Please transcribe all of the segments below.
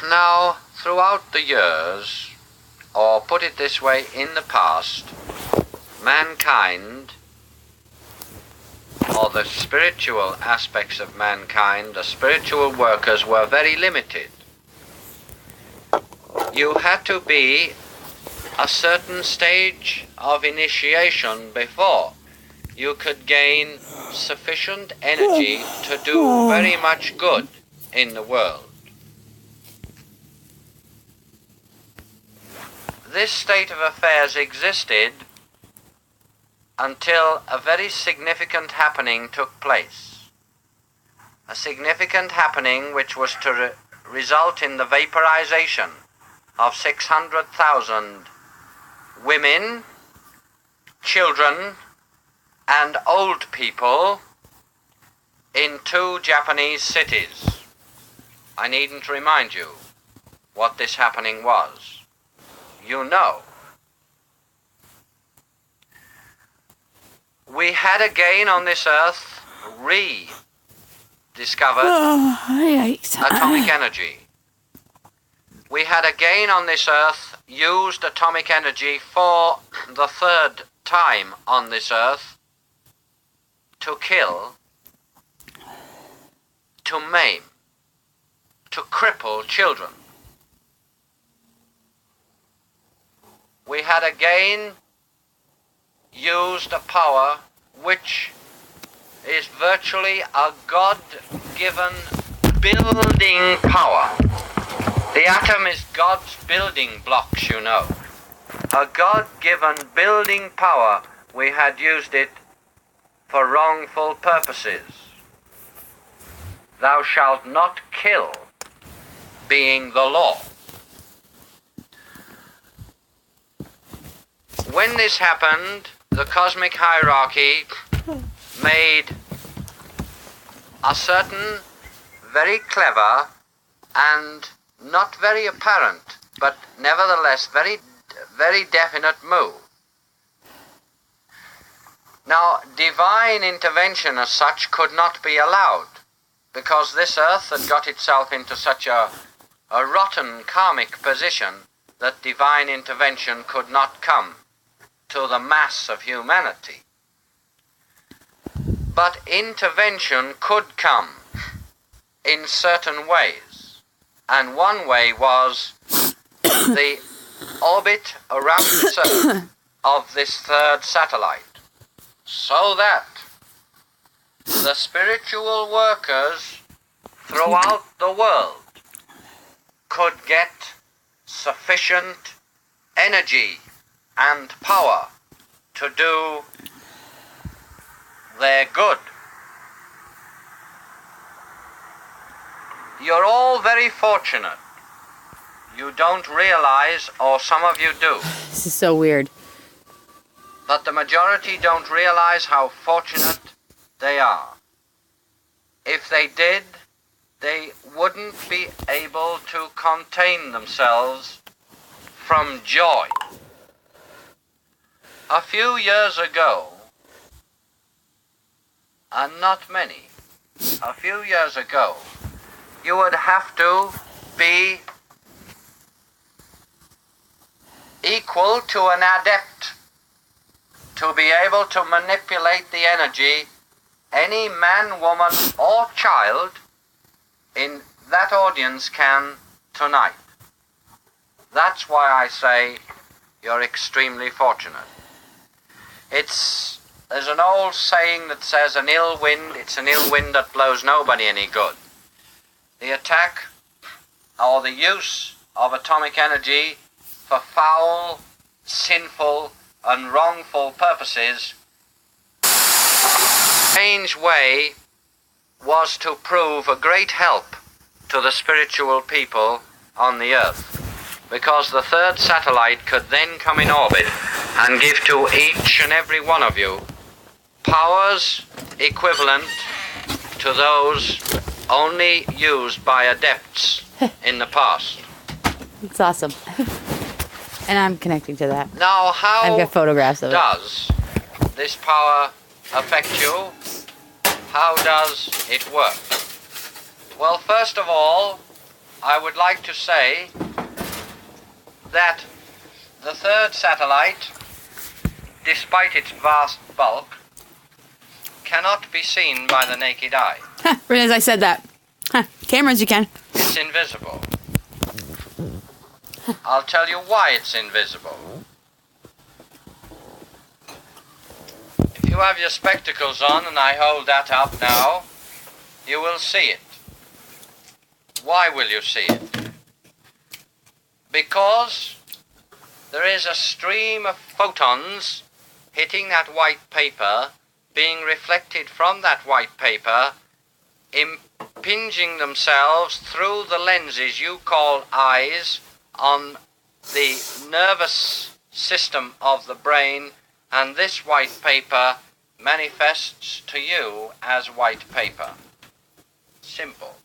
Now, throughout the years, or put it this way, in the past, mankind, or the spiritual aspects of mankind, the spiritual workers were very limited. You had to be a certain stage of initiation before you could gain sufficient energy to do very much good in the world. This state of affairs existed until a very significant happening took place. A significant happening which was to result in the vaporization of 600,000 women, children, and old people in 2 Japanese cities. I needn't remind you what this happening was. You know. We had again on this earth rediscovered atomic energy. We had again on this earth used atomic energy for the 3rd time on this earth to kill, to maim, to cripple children. We had again used a power which is virtually a God-given building power. The atom is God's building blocks, you know. A God-given building power. We had used it for wrongful purposes. Thou shalt not kill, being the law. When this happened, the cosmic hierarchy made a certain very clever and not very apparent, but nevertheless very, very definite move. Now, divine intervention as such could not be allowed, because this earth had got itself into such a rotten karmic position that divine intervention could not come to the mass of humanity. But intervention could come in certain ways, and one way was the orbit around the Earth of this 3rd satellite, so that the spiritual workers throughout the world could get sufficient energy and power to do their good. You're all very fortunate. You don't realize, or some of you do. This is so weird. But the majority don't realize how fortunate they are. If they did, they wouldn't be able to contain themselves from joy. A few years ago, and not many, a few years ago, you would have to be equal to an adept to be able to manipulate the energy any man, woman, or child in that audience can tonight. That's why I say you're extremely fortunate. There's an old saying that says an ill wind, it's an ill wind that blows nobody any good. The attack or the use of atomic energy for foul, sinful, and wrongful purposes, strange way was to prove a great help to the spiritual people on the earth, because the 3rd satellite could then come in orbit and give to each and every one of you powers equivalent to those only used by adepts in the past. It's awesome. And I'm connecting to that. Now, how I've got photographs of it. does this power affect you? How does it work? Well, first of all, I would like to say that the third satellite, despite its vast bulk, cannot be seen by the naked eye. Right as I said that. Cameras, you can. It's invisible. I'll tell you why it's invisible. If you have your spectacles on, and I hold that up now, you will see it. Why will you see it? Because there is a stream of photons hitting that white paper, being reflected from that white paper, impinging themselves through the lenses you call eyes on the nervous system of the brain, and this white paper manifests to you as white paper. Simple.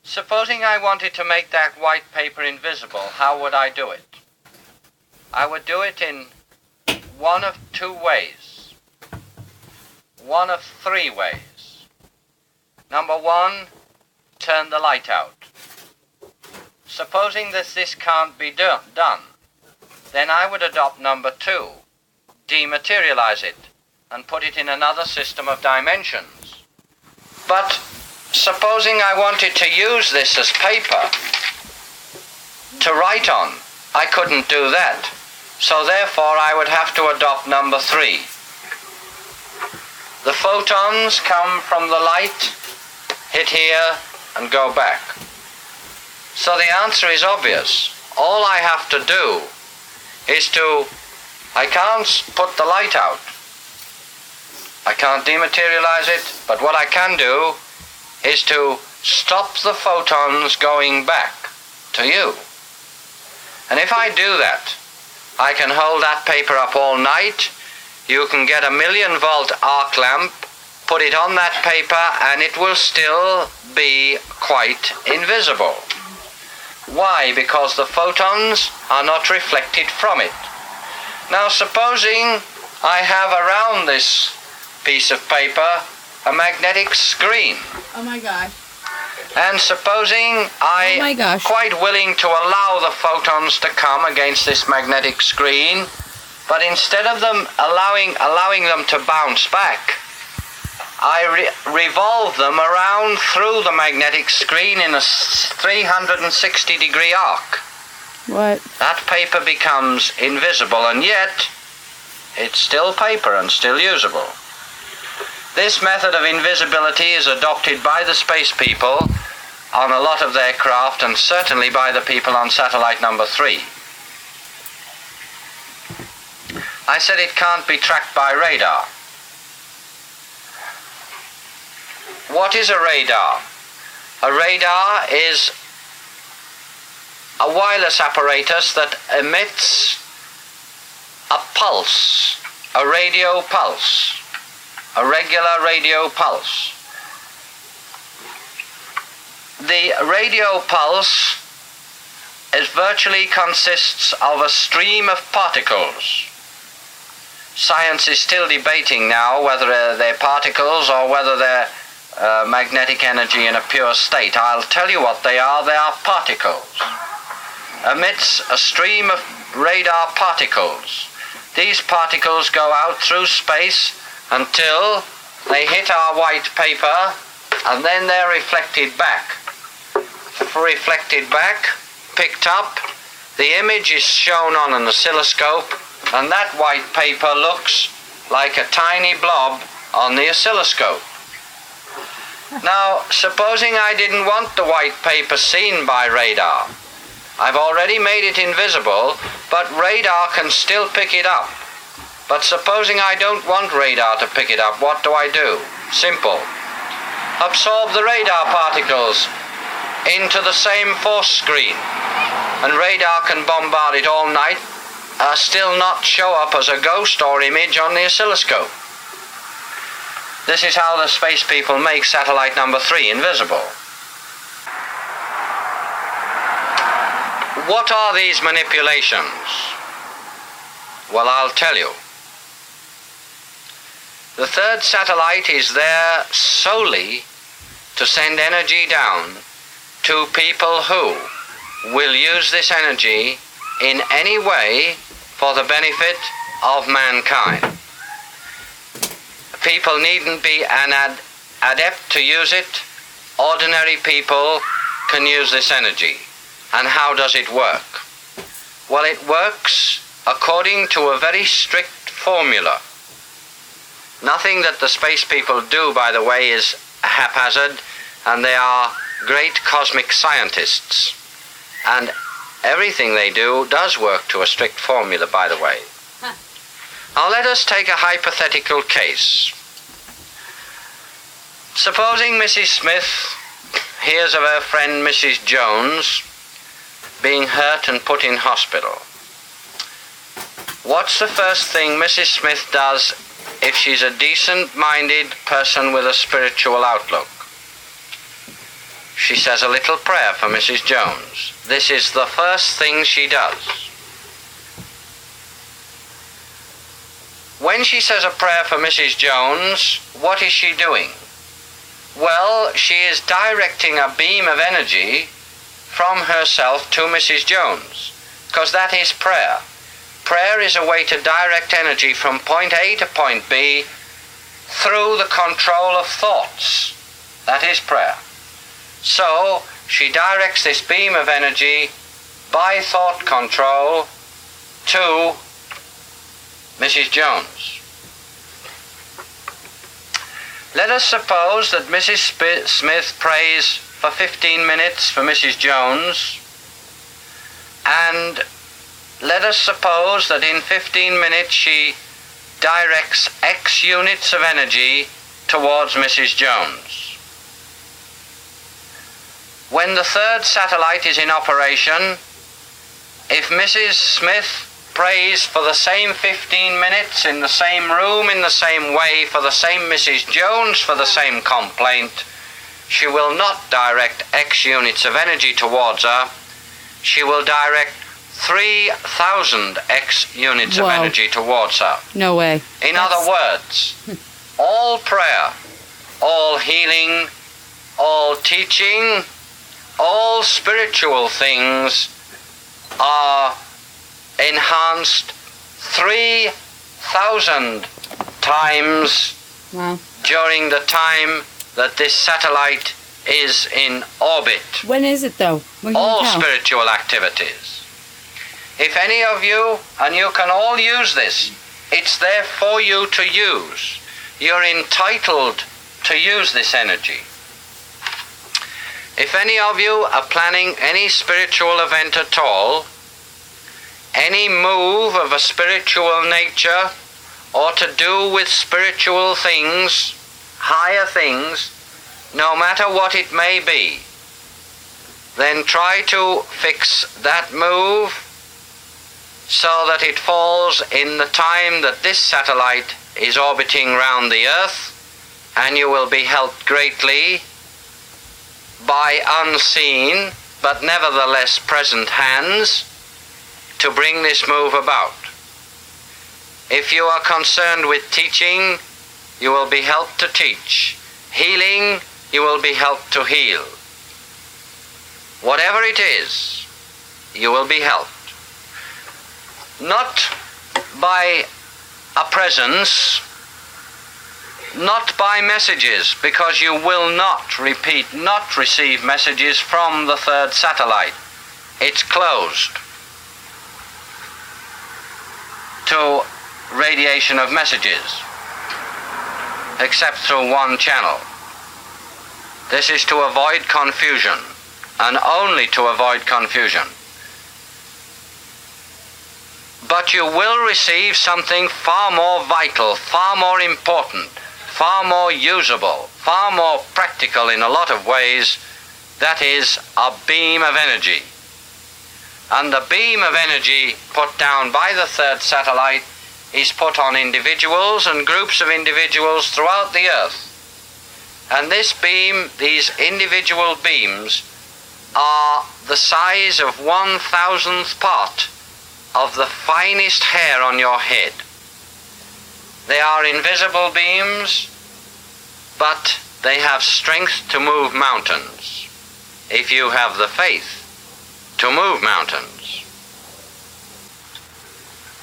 Supposing I wanted to make that white paper invisible, how would I do it? I would do it in one of two ways. One of three ways. Number one, turn the light out. Supposing that this can't be done, then I would adopt number two, dematerialize it, and put it in another system of dimensions. But supposing I wanted to use this as paper to write on, I couldn't do that. So therefore I would have to adopt number three. The photons come from the light, hit here, and go back. So the answer is obvious. All I have to do is I can't put the light out. I can't dematerialize it, but what I can do is to stop the photons going back to you. And if I do that, I can hold that paper up all night. You can get a 1,000,000-volt arc lamp, put it on that paper, and it will still be quite invisible. Why? Because the photons are not reflected from it. Now supposing I have around this piece of paper a magnetic screen. Oh my gosh. And supposing I'm quite willing to allow the photons to come against this magnetic screen, but instead of them allowing them to bounce back, I revolve them around through the magnetic screen in a 360-degree arc. What? That paper becomes invisible, and yet it's still paper and still usable. This method of invisibility is adopted by the space people on a lot of their craft, and certainly by the people on satellite number 3. I said it can't be tracked by radar. What is a radar? A radar is a wireless apparatus that emits a pulse, a radio pulse, a regular radio pulse. The radio pulse virtually consists of a stream of particles. Science is still debating now whether they're particles or whether they're magnetic energy in a pure state. I'll tell you what they are. They are particles. Emits a stream of radar particles. These particles go out through space until they hit our white paper, and then they're reflected back. Picked up, the image is shown on an oscilloscope, and that white paper looks like a tiny blob on the oscilloscope. Now, supposing I didn't want the white paper seen by radar. I've already made it invisible, but radar can still pick it up. But supposing I don't want radar to pick it up, what do I do? Simple. Absorb the radar particles into the same force screen, and radar can bombard it all night, still not show up as a ghost or image on the oscilloscope. This is how the space people make satellite number 3 invisible. What are these manipulations? Well, I'll tell you. The third satellite is there solely to send energy down to people who will use this energy in any way for the benefit of mankind. People needn't be an adept to use it. Ordinary people can use this energy. And how does it work? Well, it works according to a very strict formula. Nothing that the space people do, by the way, is haphazard, and they are great cosmic scientists. And everything they do does work to a strict formula, by the way. Now let us take a hypothetical case. Supposing Mrs. Smith hears of her friend Mrs. Jones being hurt and put in hospital. What's the first thing Mrs. Smith does if she's a decent-minded person with a spiritual outlook? She says a little prayer for Mrs. Jones. This is the first thing she does. When she says a prayer for Mrs. Jones, what is she doing? Well, she is directing a beam of energy from herself to Mrs. Jones, because that is prayer. Prayer is a way to direct energy from point A to point B through the control of thoughts. That is prayer. So, she directs this beam of energy by thought control to Mrs. Jones. Let us suppose that Mrs. Smith prays for 15 minutes for Mrs. Jones, and let us suppose that in 15 minutes she directs X units of energy towards Mrs. Jones. When the third satellite is in operation, if Mrs. Smith prays for the same 15 minutes in the same room, in the same way, for the same Mrs. Jones, for the same complaint, she will not direct X units of energy towards her. She will direct 3,000 X units of energy towards her. No way. In other words, all prayer, all healing, all teaching, all spiritual things are enhanced 3,000 times during the time that this satellite is in orbit. When is it, though? All spiritual activities. If any of you, and you can all use this, it's there for you to use. You're entitled to use this energy. If any of you are planning any spiritual event at all, any move of a spiritual nature, or to do with spiritual things, higher things, no matter what it may be, then try to fix that move so that it falls in the time that this satellite is orbiting round the Earth, and you will be helped greatly by unseen but nevertheless present hands to bring this move about. If you are concerned with teaching, you will be helped to teach. Healing, you will be helped to heal. Whatever it is, you will be helped. Not by a presence, not by messages, because you will not receive messages from the third satellite. It's closed to radiation of messages, except through one channel. This is to avoid confusion, and only to avoid confusion. But you will receive something far more vital, far more important, far more usable, far more practical in a lot of ways. That is a beam of energy. And the beam of energy put down by the third satellite is put on individuals and groups of individuals throughout the Earth. And this beam, these individual beams, are the size of 1,000th part of the finest hair on your head. They are invisible beams, but they have strength to move mountains. if you have the faith to move mountains.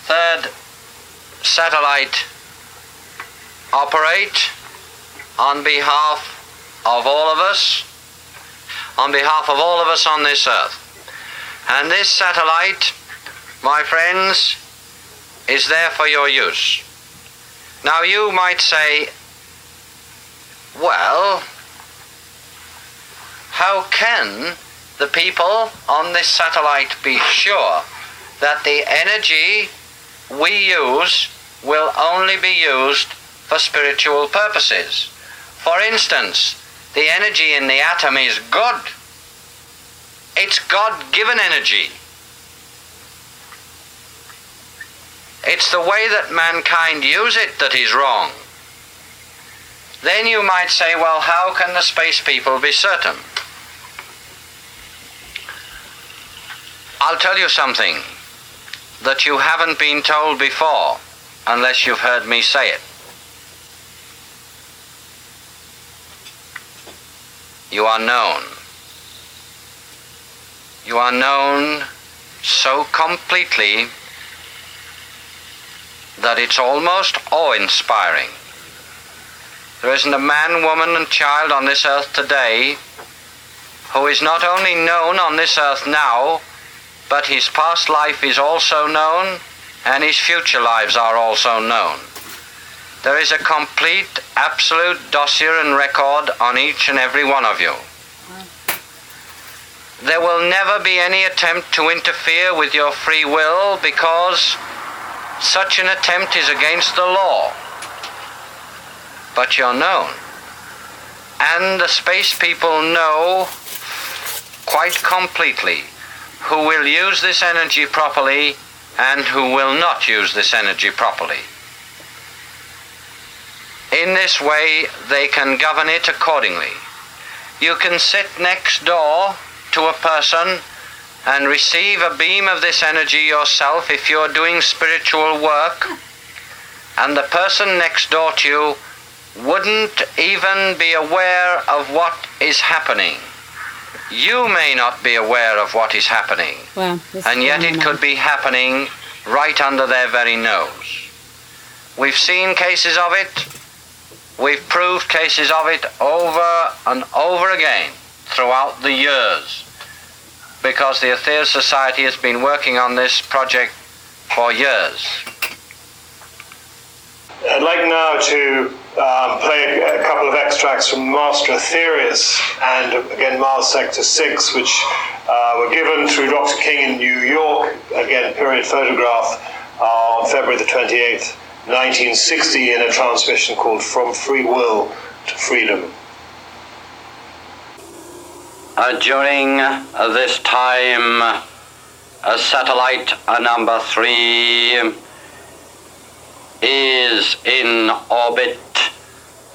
Third, satellite operate on behalf of all of us, on this earth. And this satellite, my friends, is there for your use. Now you might say, well, how can the people on this satellite be sure that the energy we use will only be used for spiritual purposes? For instance, the energy in the atom is good. It's God-given energy. It's the way that mankind use it that is wrong. Then you might say, well, how can the space people be certain? I'll tell you something that you haven't been told before, unless you've heard me say it. You are known. You are known so completely that it's almost awe-inspiring. There isn't a man, woman, and child on this earth today who is not only known on this earth now, but his past life is also known, and his future lives are also known. There is a complete, absolute dossier and record on each and every one of you. There will never be any attempt to interfere with your free will, because such an attempt is against the law. But you're known. And the space people know quite completely who will use this energy properly and who will not use this energy properly. In this way, they can govern it accordingly. You can sit next door to a person and receive a beam of this energy yourself if you're doing spiritual work, and the person next door to you wouldn't even be aware of what is happening. You may not be aware of what is happening, and yet it could be happening right under their very nose. We've seen cases of it. We've proved cases of it over and over again throughout the years, because the Aetherius Society has been working on this project for years. I'd like now to play a couple of extracts from Master Aetherius and again Mars Sector 6, which were given through Dr. King in New York, again period photograph, on February the 28th, 1960, in a transmission called From Free Will to Freedom. During this time, satellite number 3 is in orbit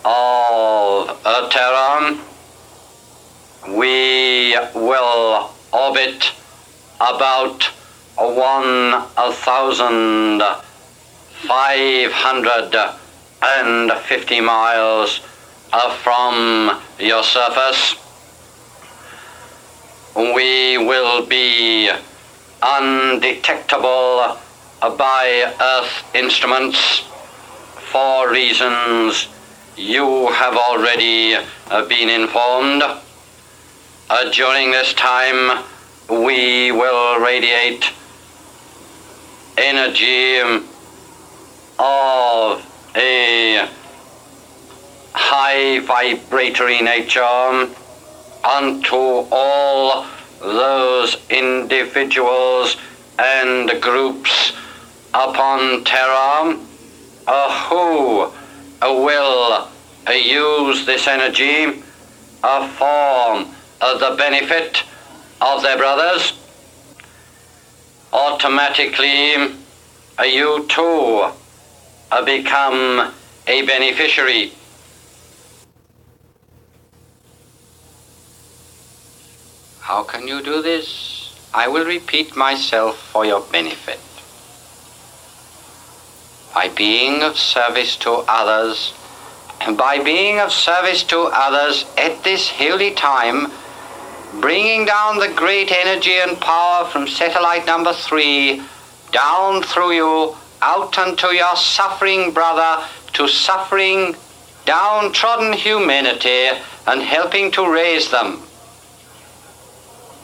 of Terra. We will orbit about 1,550 miles from your surface. We will be undetectable by Earth instruments for reasons you have already been informed. During this time, we will radiate energy of a high vibratory nature unto all those individuals and groups upon Terra who will use this energy for the benefit of their brothers. Automatically, you too become a beneficiary. How can you do this? I will repeat myself for your benefit. By being of service to others, and by being of service to others at this holy time, bringing down the great energy and power from satellite number 3 down through you, out unto your suffering brother, to suffering, downtrodden humanity, and helping to raise them.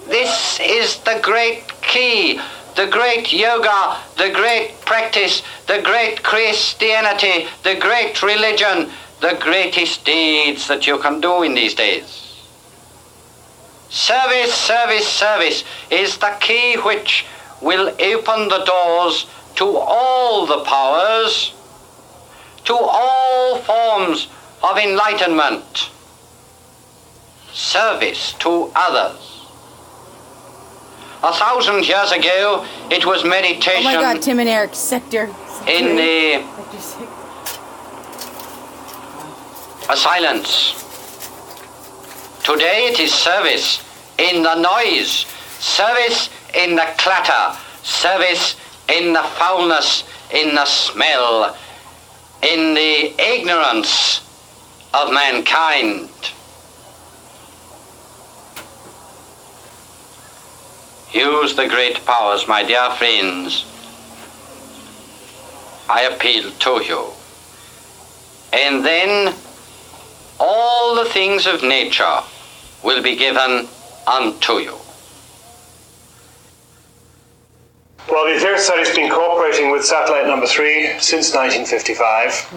This is the great key, the great yoga, the great practice, the great Christianity, the great religion, the greatest deeds that you can do in these days. Service, service, service is the key which will open the doors to all the powers, to all forms of enlightenment. Service to others. 1,000 years ago, it was meditation. Oh my God, Tim and Eric, sector in the Sector 6. a silence. Today it is service in the noise, service in the clatter, service in the foulness, in the smell, in the ignorance of mankind. Use the great powers, my dear friends. I appeal to you. And then all the things of nature will be given unto you. Well, the Aetherius Society has been cooperating with satellite number 3 since 1955.